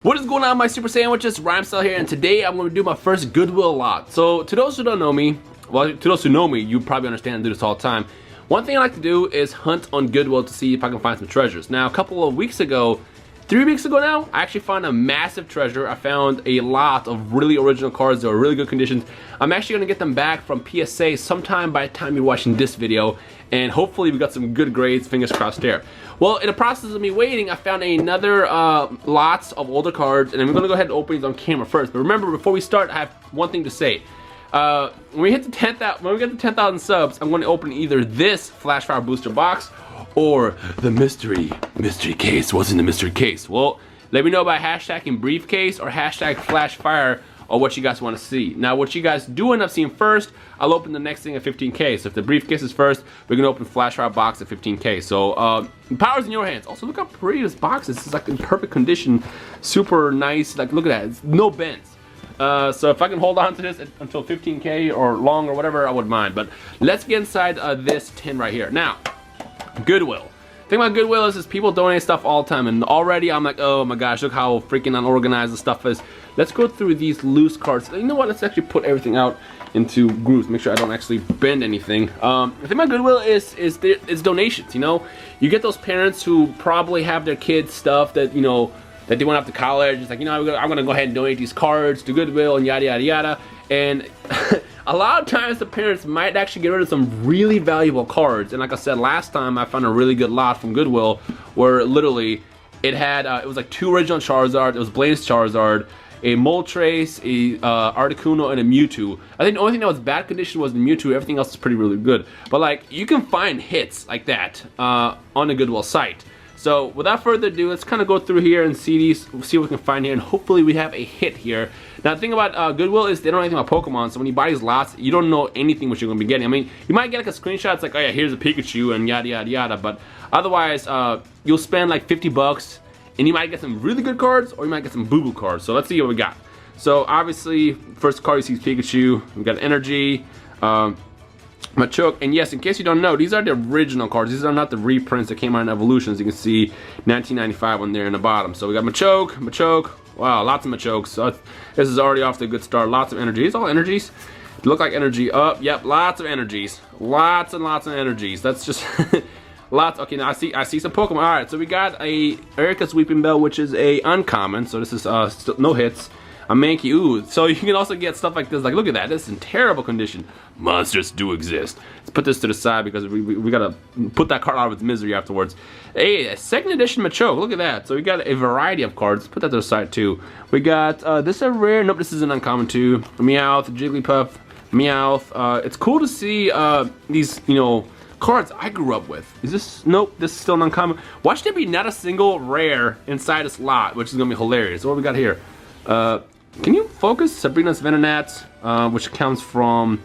What is going on, my super sandwiches? Rhymestyle here, and today I'm going to do my first Goodwill lot. So to those who don't know me, well, to those who know me, you probably understand I do this all the time. One thing I like to do is hunt on Goodwill to see if I can find some treasures. Now, a couple of weeks ago, 3 weeks ago now, I actually found a massive treasure. I found a lot of really original cards that were really good conditions. I'm actually going to get them back from PSA sometime by the time you're watching this video, and hopefully we got some good grades, fingers crossed there. Well, in the process of me waiting, I found another lots of older cards, and I'm going to go ahead and open these on camera first. But remember, before we start, I have one thing to say. When we get to 10,000 subs, I'm going to open either this Flash Fire Booster box or the mystery case. What's in the mystery case? Well, let me know by hashtagging briefcase or hashtag Flash Fire or what you guys want to see. Now, what you guys do end up seeing first, I'll open the next thing at 15K. So if the briefcase is first, we're gonna open Flash Fire box at 15K. So the power's in your hands. Also, look how pretty this box is. It's like in perfect condition, super nice. Like, look at that, it's no bends. So if I can hold on to this until 15K or long or whatever, I wouldn't mind. But let's get inside this tin right here. Now, Goodwill. The thing about Goodwill is people donate stuff all the time, and already I'm like, oh my gosh, look how freaking unorganized the stuff is. Let's go through these loose cards. You know what, let's actually put everything out into groups, make sure I don't actually bend anything. The thing about Goodwill is donations, you know? You get those parents who probably have their kids stuff that, you know, that they went off to college. It's like, you know, I'm gonna go ahead and donate these cards to Goodwill and yada yada yada. And a lot of times the parents might actually get rid of some really valuable cards. And like I said last time, I found a really good lot from Goodwill where literally it had, it was like 2 original Charizard, it was Blaze Charizard, a Moltres, a Articuno, and a Mewtwo. I think the only thing that was bad condition was the Mewtwo. Everything else is pretty really good. But like, you can find hits like that on the Goodwill site. So without further ado, let's kind of go through here and see what we can find here, and hopefully we have a hit here. Now the thing about Goodwill is they don't know anything about Pokemon, so when you buy these lots, you don't know anything what you're going to be getting. I mean, you might get like a screenshot, it's like, oh yeah, here's a Pikachu and yada yada yada, but otherwise you'll spend like 50 bucks and you might get some really good cards or you might get some boo-boo cards. So let's see what we got. So obviously, first card you see is Pikachu, we got Energy, Machoke, and yes, in case you don't know, these are the original cards. These are not the reprints that came out in Evolutions. You can see 1995 on there in the bottom. So we got Machoke, wow, lots of Machokes. So this is already off to a good start. Lots of energies, all energies. Look like energy up, yep, lots of energies. Lots and lots of energies. That's just lots. Okay, now I see some Pokemon. Alright, so we got a Erica's Weeping Bell, which is a uncommon. So this is still no hits. A Mankey, ooh, so you can also get stuff like this. Like, look at that, this is in terrible condition. Monsters do exist. Let's put this to the side because we gotta put that card out of its misery afterwards. Hey, a second edition Machoke, look at that. So we got a variety of cards. Let's put that to the side too. We got, this is a rare, nope, this is an uncommon too. Meowth, Jigglypuff, Meowth. It's cool to see these, you know, cards I grew up with. Is this, nope, this is still an uncommon. Watch there be not a single rare inside this lot, which is gonna be hilarious. So what we got here? Can you focus? Sabrina's Venonat, which comes from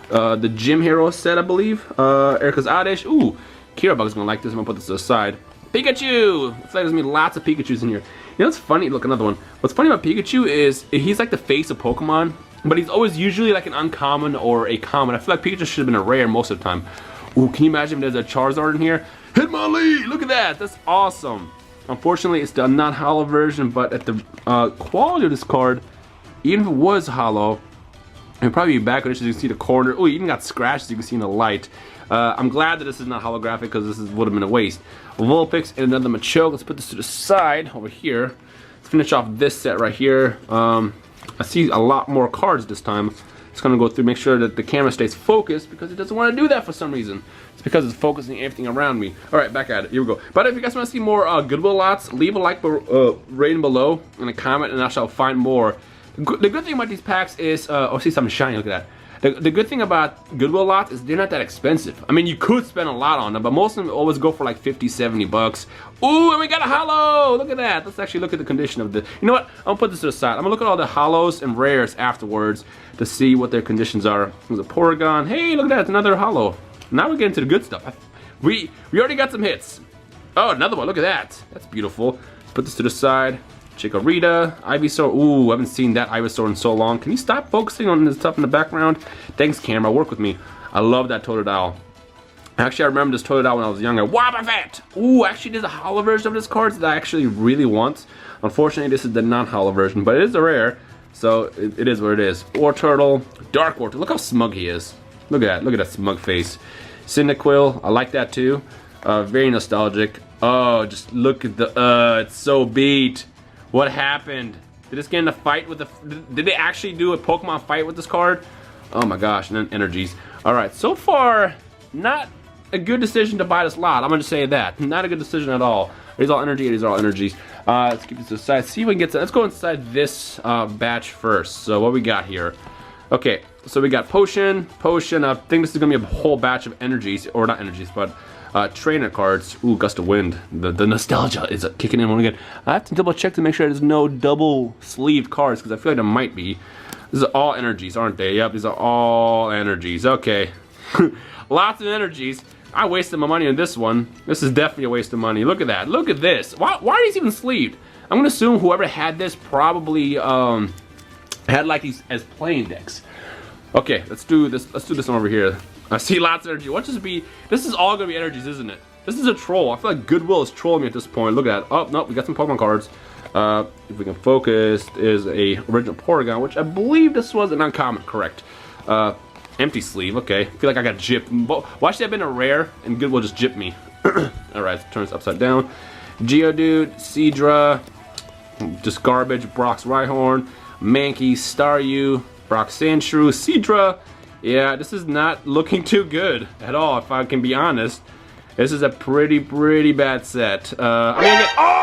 the Gym Hero set, I believe. Erica's Oddish. Ooh, Kirabug's gonna like this. I'm gonna put this to the side. Pikachu! Looks like there's gonna be lots of Pikachus in here. You know what's funny? Look, another one. What's funny about Pikachu is he's like the face of Pokemon, but he's always usually like an uncommon or a common. I feel like Pikachu should have been a rare most of the time. Ooh, can you imagine if there's a Charizard in here? Hitmonlee! Look at that! That's awesome. Unfortunately, it's the non-holo version, but at the quality of this card, even if it was hollow, it would probably be back. As you can see the corner. Oh, you even got scratches you can see in the light. I'm glad that this is not holographic because this would have been a waste. Vulpix and another Machoke. Let's put this to the side over here. Let's finish off this set right here. I see a lot more cards this time. It's gonna go through, make sure that the camera stays focused because it doesn't want to do that for some reason. It's because it's focusing everything around me. All right, back at it. Here we go. But if you guys want to see more Goodwill lots, leave a like rating below and a comment, and I shall find more. The good thing about these packs is, oh, see something shiny. Look at that. The good thing about Goodwill lots is they're not that expensive. I mean, you could spend a lot on them, but most of them always go for like 50, 70 bucks. Ooh, and we got a holo! Look at that. Let's actually look at the condition of the. You know what? I'm gonna put this to the side. I'm gonna look at all the holos and rares afterwards to see what their conditions are. There's a Porygon. Hey, look at that. It's another holo. Now we're getting to the good stuff. We already got some hits. Oh, another one. Look at that. That's beautiful. Let's put this to the side. Chikorita, Ivysaur. Ooh, I haven't seen that Ivysaur in so long. Can you stop focusing on this stuff in the background? Thanks, camera. Work with me. I love that Totodile. Actually, I remember this toilet out when I was younger. Wobbuffet! Ooh, actually, there's a hollow version of this card that I actually really want. Unfortunately, this is the non-hollow version, but it is a rare, so it is what it is. Wartortle, Dark Wartortle. Look how smug he is. Look at that smug face. Cyndaquil, I like that too. Very nostalgic. Oh, just look at the, it's so beat. What happened? Did this get in a fight with the, did they actually do a Pokemon fight with this card? Oh my gosh, and then energies. Alright, so far, not a good decision to buy this lot. I'm gonna just say that. Not a good decision at all. These are all energy, these are all energies. Let's keep this to the side. See if we can get to, let's go inside this batch first. So what we got here? Okay, so we got potion. I think this is gonna be a whole batch of energies, or not energies, but trainer cards. Ooh, gust of wind. The nostalgia is kicking in one again. I have to double check to make sure there's no double sleeved cards because I feel like there might be. These are all energies, aren't they? Yep, these are all energies. Okay, lots of energies. I wasted my money on this one. This is definitely a waste of money. Look at that. Look at this. Why are these even sleeved? I'm gonna assume whoever had this probably had like these as playing decks. Okay, let's do this. Let's do this one over here. I see lots of energy. What should this be? This is all gonna be energies, isn't it? This is a troll. I feel like Goodwill is trolling me at this point. Look at that. Oh no, we got some Pokemon cards. If we can focus, is a original Porygon, which I believe this was an uncommon. Correct. Empty sleeve. Okay. I feel like I got gypped. Why should that have been a rare and Goodwill just gypped me? All right, turn this upside down. Geodude, Seadra, just garbage. Brock's Rhyhorn, Mankey, Staryu, Brock Sandshrew, Seadra. Yeah, this is not looking too good at all, if I can be honest. This is a pretty bad set. I'm gonna get, oh!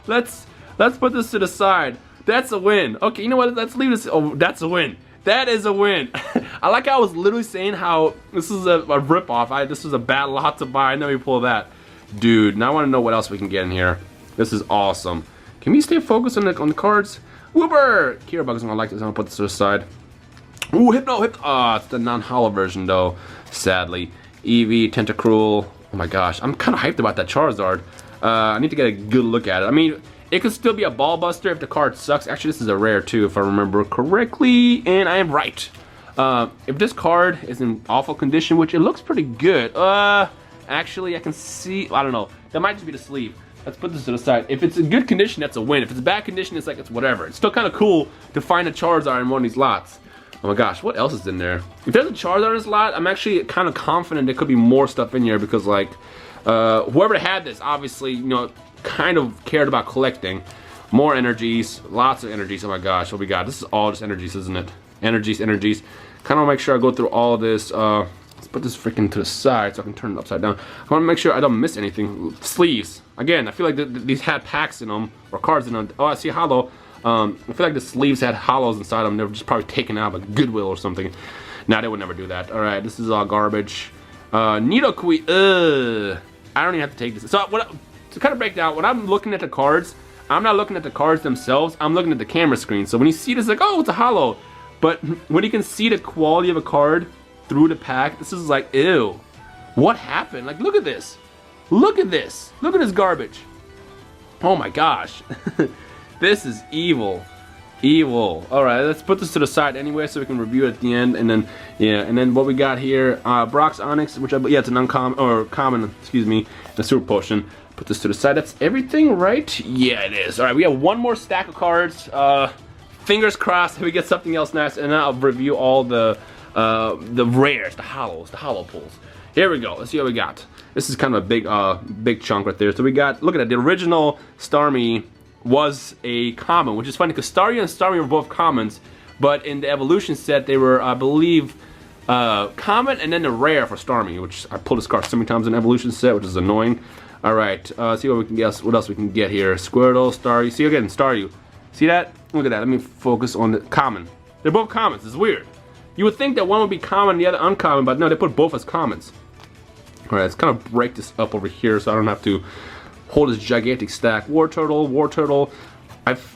Let's put this to the side. That's a win. Okay, you know what? Let's leave this. Oh, that's a win. That is a win. I like how I was literally saying how this is a ripoff. This was a bad lot to buy. I know you pull that. Dude, now I want to know what else we can get in here. This is awesome. Can we stay focused on the cards? Whooper! Kirabug's gonna like this. I'm gonna put this to the side. Ooh, Hypno. Oh, it's the non-hollow version though, sadly. Eevee, Tentacruel. Oh my gosh, I'm kind of hyped about that Charizard. I need to get a good look at it. I mean, it could still be a ball buster if the card sucks. Actually, this is a rare too, if I remember correctly, and I am right. If this card is in awful condition, which it looks pretty good. Actually, I can see. I don't know. That might just be the sleeve. Let's put this to the side. If it's in good condition, that's a win. If it's bad condition, it's like it's whatever. It's still kind of cool to find a Charizard in one of these lots. Oh my gosh, what else is in there? If there's a Charizard in this lot, I'm actually kind of confident there could be more stuff in here because like whoever had this, obviously, you know, kind of cared about collecting. More energies, lots of energies. Oh my gosh, what we got? This is all just energies, isn't it? Energies. Kind of want to make sure I go through all this. Let's put this freaking to the side so I can turn it upside down. I want to make sure I don't miss anything. Sleeves. Again, I feel like these had packs in them or cards in them. Oh, I see hollow. I feel like the sleeves had hollows inside them. They were just probably taken out by Goodwill or something. Nah, they would never do that. All right, this is all garbage. Nidoqueen. I don't even have to take this. So to kind of break down, when I'm looking at the cards, I'm not looking at the cards themselves. I'm looking at the camera screen. So when you see this, like, oh, it's a hollow. But when you can see the quality of a card through the pack, this is like, ew. What happened? Like, look at this. Look at this. Look at this garbage. Oh my gosh. This is evil. Evil. Alright, let's put this to the side anyway so we can review it at the end. And then, yeah, and then what we got here, Brock's Onyx, which yeah, it's an uncommon, or common, excuse me, the Super Potion. Put this to the side. That's everything, right? Yeah, it is. Alright, we have one more stack of cards. Fingers crossed we get something else nice, and then I'll review all the rares, the hollow pulls. Here we go. Let's see what we got. This is kind of a big chunk right there. So we got, look at that, the original Starmie was a common, which is funny because Staryu and Starmie were both commons, but in the evolution set they were, I believe, common and then the rare for Starmie, which I pulled this card so many times in the evolution set, which is annoying. All right, see what we can guess. What else we can get here? Squirtle, Staryu. See again, Staryu. See that? Look at that. Let me focus on the common. They're both commons. It's weird. You would think that one would be common and the other uncommon, but no, they put both as commons. All right, let's kind of break this up over here so I don't have to hold this gigantic stack. Wartortle.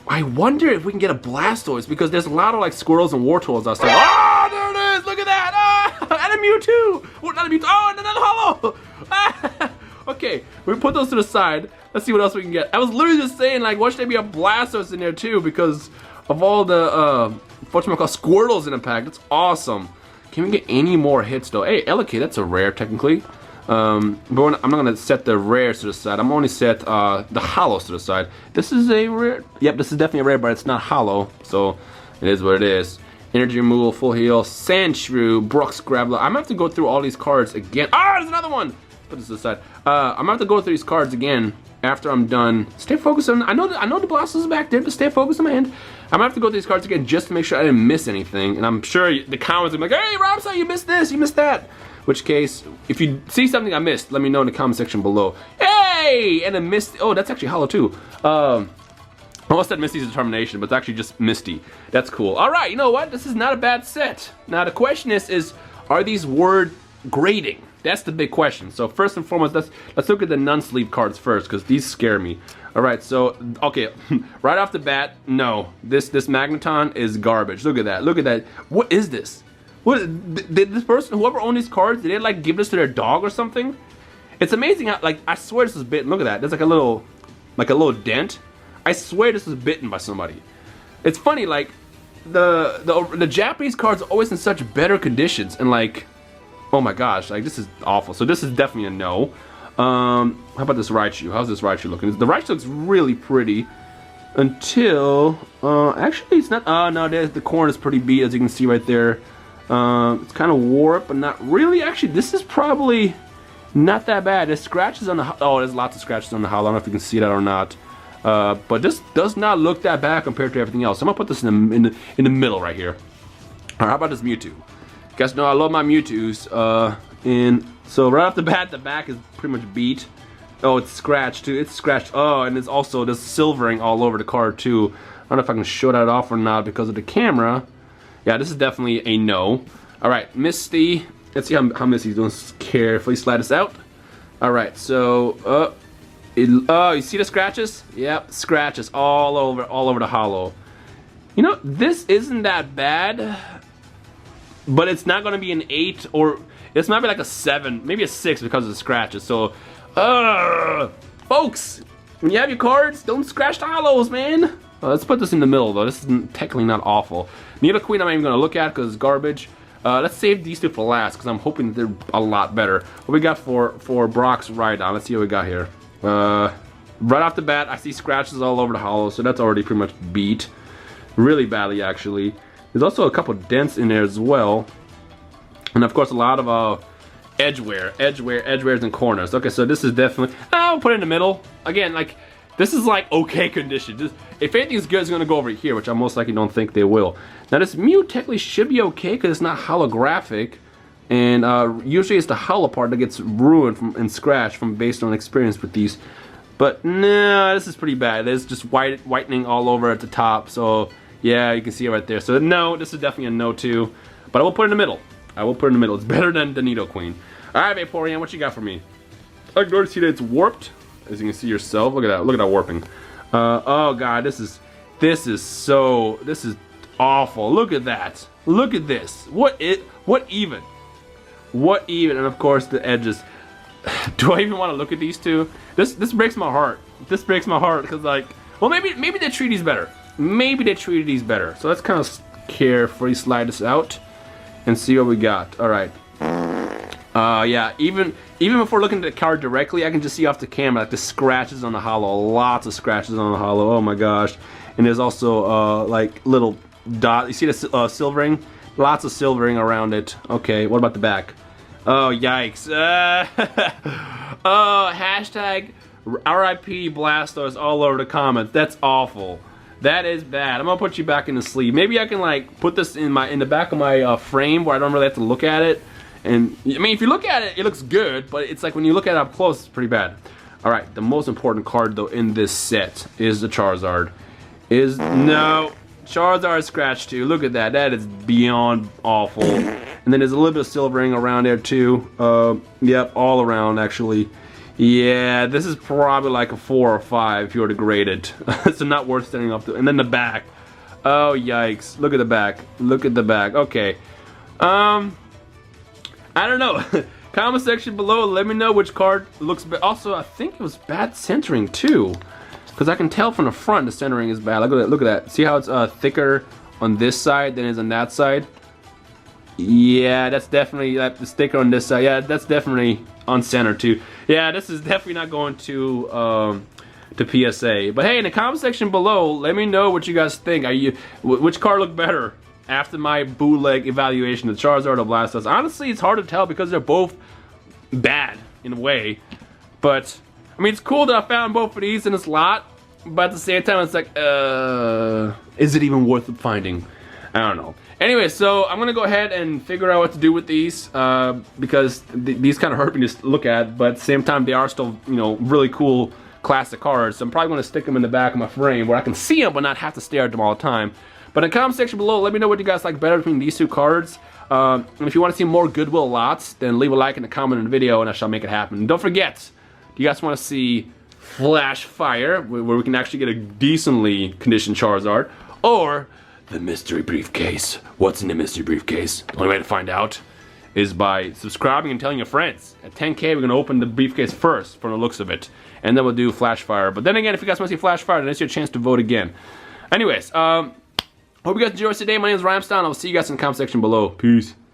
I wonder if we can get a Blastoise because there's a lot of like squirrels and Wartortles outside. Oh, there it is! Look at that! Ah, and a Mewtwo! Well, not a Mewtwo. Oh, and another hollow! Ah. Okay, we put those to the side. Let's see what else we can get. I was literally just saying, like, why should there be a Blastoise in there too? Because of all the whatchamacallit Squirtles in the pack. That's awesome. Can we get any more hits though? Hey, Ellicate, that's a rare technically. But I'm not gonna set the rares to the side. I'm only set the hollows to the side. This is a rare. Yep, this is definitely a rare, but it's not hollow, so it is what it is. Energy removal, full heal, Sandshrew, Brooks Graveler. I'm gonna have to go through all these cards again. Ah, there's another one. Put this to the side. I'm gonna have to go through these cards again after I'm done. Stay focused on. I know the Blastoise is back there, but stay focused on my hand. I'm gonna have to go through these cards again just to make sure I didn't miss anything. And I'm sure the comments are like, "Hey, Rhymestyle, you missed this, you missed that." Which case, if you see something I missed, let me know in the comment section below. Hey, and a Misty. Oh, that's actually hollow too. I almost said Misty's Determination, but it's actually just Misty. That's cool. All right, you know what? This is not a bad set. Now the question is are these word grading? That's the big question. So first and foremost, let's look at the non-sleeve cards first, because these scare me. All right, so okay, right off the bat, no, this Magneton is garbage. Look at that. Look at that. What is this? What did this person, whoever owned these cards, did they like give this to their dog or something? It's amazing how, like, I swear this is bitten. Look at that. There's like a little dent. I swear this was bitten by somebody. It's funny, like the Japanese cards are always in such better conditions, and like, oh my gosh, like this is awful. So this is definitely a no. How about this Raichu? How's this Raichu looking? The Raichu looks really pretty until actually it's not. No, the corn is pretty beat, as you can see right there. It's kind of warped, but not really. Actually, this is probably not that bad. There's scratches on the. Oh, there's lots of scratches on the hollow. I don't know if you can see that or not. But this does not look that bad compared to everything else. I'm gonna put this in the middle right here. All right, how about this Mewtwo? You guys know I love my Mewtwo's. And so right off the bat, the back is pretty much beat. Oh, it's scratched too. It's scratched. Oh, and it's also there's silvering all over the card too. I don't know if I can show that off or not because of the camera. Yeah, this is definitely a no. All right, Misty. Let's see how Misty's doing. Carefully slide this out. All right, so you see the scratches? Yep, scratches all over the hollow. You know, this isn't that bad, but it's not gonna be an 8, or it's might be like a 7, maybe a 6 because of the scratches. So, folks, when you have your cards, don't scratch the hollows, man. Let's put this in the middle though. This is technically not awful. Nidoqueen I'm not even gonna look at because it's garbage. Let's save these two for last because I'm hoping that they're a lot better. What we got for Brock's Rhydon? Let's see what we got here. Right off the bat, I see scratches all over the hollow, so that's already pretty much beat. Really badly, actually. There's also a couple dents in there as well. And of course, a lot of edgewares and corners. Okay, so this is definitely, I'll put it in the middle. Again, like, this is like okay condition. If anything's good, it's gonna go over here, which I most likely don't think they will. Now this Mew technically should be okay because it's not holographic. And usually it's the hollow part that gets ruined and scratched from based on experience with these. But no, this is pretty bad. There's just whitening all over at the top. So yeah, you can see it right there. So no, this is definitely a no too. But I will put it in the middle. I will put it in the middle. It's better than the Nidoqueen. Alright, Vaporeon, what you got for me? I can already see that it's warped. As you can see yourself. Look at that. Look at that warping. Oh god, this is awful. Look at that. Look at this. What even? What even? And of course the edges. Do I even want to look at these two? This breaks my heart. This breaks my heart because, like, well, maybe they treat these better. Maybe they treated these better. So let's kind of carefully slide this out and see what we got. All right. Yeah. Even before looking at the card directly, I can just see off the camera like the scratches on the hollow. Lots of scratches on the hollow. Oh my gosh. And there's also like little dot. You see the silvering? Lots of silvering around it. Okay. What about the back? Oh, yikes. Oh, hashtag RIP Blastoise all over the comments. That's awful. That is bad. I'm gonna put you back in the sleeve. Maybe I can like put this in the back of my frame where I don't really have to look at it. And I mean, if you look at it, it looks good, but it's like when you look at it up close, it's pretty bad. All right, the most important card though in this set is the Charizard. No, Charizard scratch too. Look at that. That is beyond awful. And then there's a little bit of silvering around there too. Yep, all around actually. Yeah, this is probably like a 4 or 5 if you were to grade it. So not worth standing up to. And then the back. Oh yikes! Look at the back. Look at the back. Okay. I don't know. Comment section below. Let me know which card looks bad. Also, I think it was bad centering too, because I can tell from the front the centering is bad. Look at that. Look at that. See how it's thicker on this side than it is on that side? Yeah, that's definitely the sticker on this side. Yeah, that's definitely on center too. Yeah, this is definitely not going to PSA. But hey, in the comment section below, let me know what you guys think. Which card looked better after my bootleg evaluation, the Charizard or Blastoise? Honestly, it's hard to tell because they're both bad in a way. But I mean, it's cool that I found both of these in this lot. But at the same time, it's like, is it even worth finding? I don't know. Anyway, so I'm gonna go ahead and figure out what to do with these because these kind of hurt me to look at, but at the same time they are still, you know, really cool classic cards. So I'm probably gonna stick them in the back of my frame where I can see them but not have to stare at them all the time. But in the comment section below, let me know what you guys like better between these two cards. And if you want to see more Goodwill lots, then leave a like and a comment in the video and I shall make it happen. And don't forget, do you guys want to see Flash Fire, where we can actually get a decently conditioned Charizard, or the mystery briefcase? What's in the mystery briefcase? The only way to find out is by subscribing and telling your friends. At 10K, we're gonna open the briefcase first, from the looks of it, and then we'll do Flash Fire. But then again, if you guys want to see Flash Fire, then it's your chance to vote again. Anyways, hope you guys enjoyed today. My name is Rhymestyle, and I'll see you guys in the comment section below. Peace.